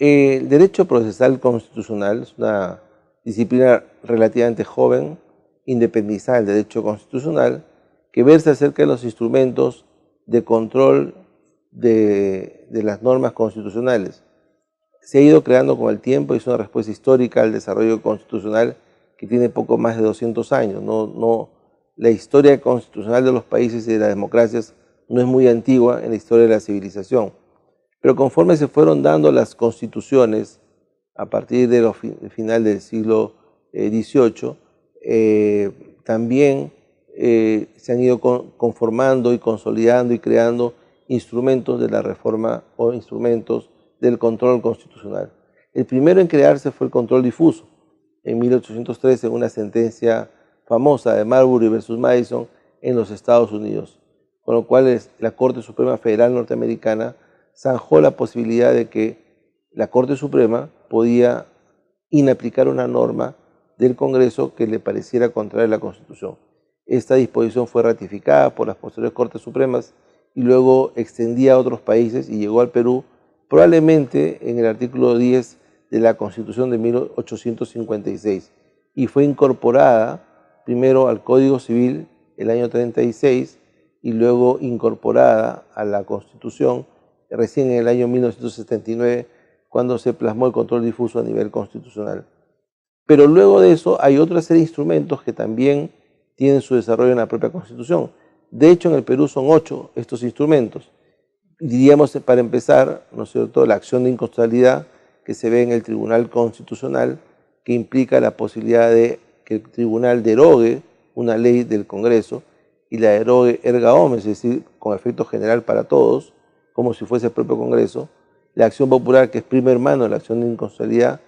El derecho procesal constitucional es una disciplina relativamente joven, independizada del derecho constitucional, que versa acerca de los instrumentos de control de las normas constitucionales. Se ha ido creando con el tiempo y es una respuesta histórica al desarrollo constitucional que tiene poco más de 200 años. La historia constitucional de los países y de las democracias no es muy antigua en la historia de la civilización. Pero conforme se fueron dando las constituciones a partir del final del siglo XVIII, también se han ido conformando y consolidando y creando instrumentos de la reforma o instrumentos del control constitucional. El primero en crearse fue el control difuso, en 1813, en una sentencia famosa de Marbury versus Madison en los Estados Unidos, con lo cual la Corte Suprema Federal norteamericana zanjó la posibilidad de que la Corte Suprema podía inaplicar una norma del Congreso que le pareciera contraria a la Constitución. Esta disposición fue ratificada por las posteriores Cortes Supremas y luego extendía a otros países y llegó al Perú probablemente en el artículo 10 de la Constitución de 1856 y fue incorporada primero al Código Civil el año 36 y luego incorporada a la Constitución recién en el año 1979 cuando se plasmó el control difuso a nivel constitucional. Pero luego de eso hay otra serie de instrumentos que también tienen su desarrollo en la propia Constitución. De hecho, en el Perú son 8 estos instrumentos. Diríamos, para empezar, ¿no es cierto?, la acción de inconstitucionalidad que se ve en el Tribunal Constitucional, que implica la posibilidad de que el tribunal derogue una ley del Congreso y la derogue erga omnes, es decir, con efecto general para todos, como si fuese el propio Congreso. La acción popular, que es primo hermano de la acción de inconstitucionalidad,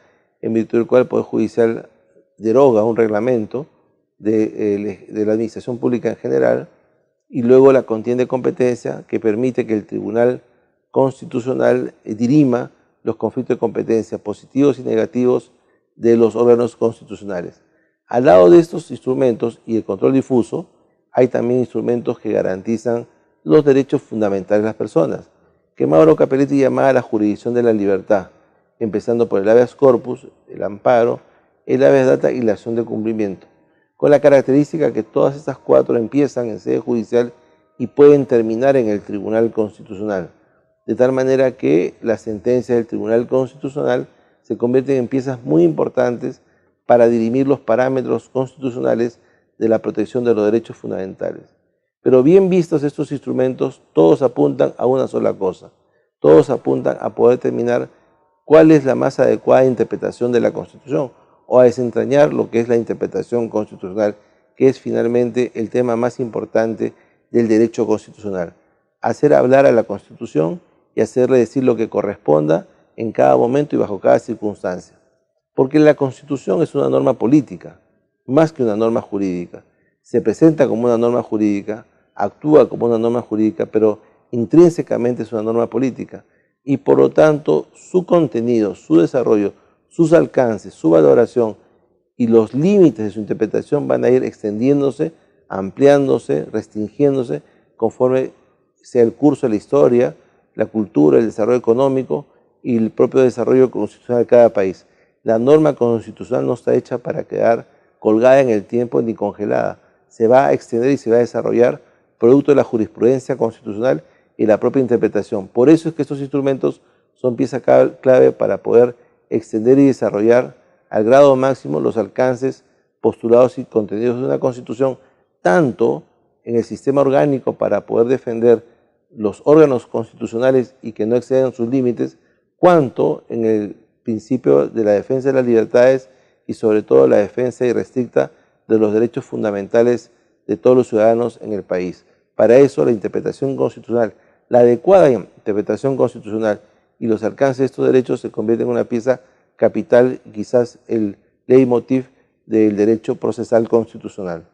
en virtud del cual el Poder Judicial deroga un reglamento de la administración pública en general, y luego la contienda de competencia, que permite que el Tribunal Constitucional dirima los conflictos de competencia positivos y negativos de los órganos constitucionales. Al lado de estos instrumentos y el control difuso, hay también instrumentos que garantizan los derechos fundamentales de las personas, que Mauro Capelletti llamaba la jurisdicción de la libertad, empezando por el habeas corpus, el amparo, el habeas data y la acción de cumplimiento, con la característica que todas estas 4 empiezan en sede judicial y pueden terminar en el Tribunal Constitucional, de tal manera que las sentencias del Tribunal Constitucional se convierten en piezas muy importantes para dirimir los parámetros constitucionales de la protección de los derechos fundamentales. Pero bien vistos estos instrumentos, todos apuntan a una sola cosa. Todos apuntan a poder determinar cuál es la más adecuada interpretación de la Constitución o a desentrañar lo que es la interpretación constitucional, que es finalmente el tema más importante del derecho constitucional. Hacer hablar a la Constitución y hacerle decir lo que corresponda en cada momento y bajo cada circunstancia. Porque la Constitución es una norma política, más que una norma jurídica. Se presenta como una norma jurídica, actúa como una norma jurídica, pero intrínsecamente es una norma política. Y por lo tanto, su contenido, su desarrollo, sus alcances, su valoración y los límites de su interpretación van a ir extendiéndose, ampliándose, restringiéndose, conforme sea el curso de la historia, la cultura, el desarrollo económico y el propio desarrollo constitucional de cada país. La norma constitucional no está hecha para quedar colgada en el tiempo ni congelada. Se va a extender y se va a desarrollar producto de la jurisprudencia constitucional y la propia interpretación. Por eso es que estos instrumentos son pieza clave para poder extender y desarrollar al grado máximo los alcances, postulados y contenidos de una Constitución, tanto en el sistema orgánico para poder defender los órganos constitucionales y que no excedan sus límites, cuanto en el principio de la defensa de las libertades y sobre todo la defensa irrestricta de los derechos fundamentales de todos los ciudadanos en el país. Para eso la interpretación constitucional, la adecuada interpretación constitucional y los alcances de estos derechos se convierten en una pieza capital, quizás el leitmotiv del derecho procesal constitucional.